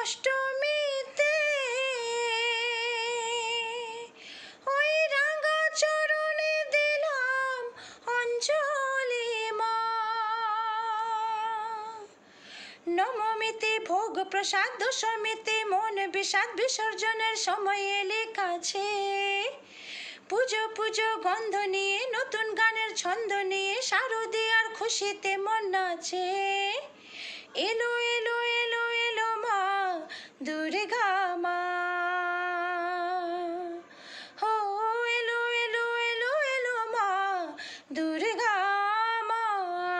অষ্টমীতে ওই রাঙা চরণে দিলাম অঞ্জলি মা। নবমীতে ভোগ প্রসাদ, দশমীতে মন বিষাদ বিসর্জনের সময়ে লেখাছে। পুজো পুজো গন্ধ নিয়ে, নতুন গানের ছন্দ নিয়ে, শারদীয়ার খুশিতে মন নাচে। এলো এলো এলো এলো মা দুর্গা।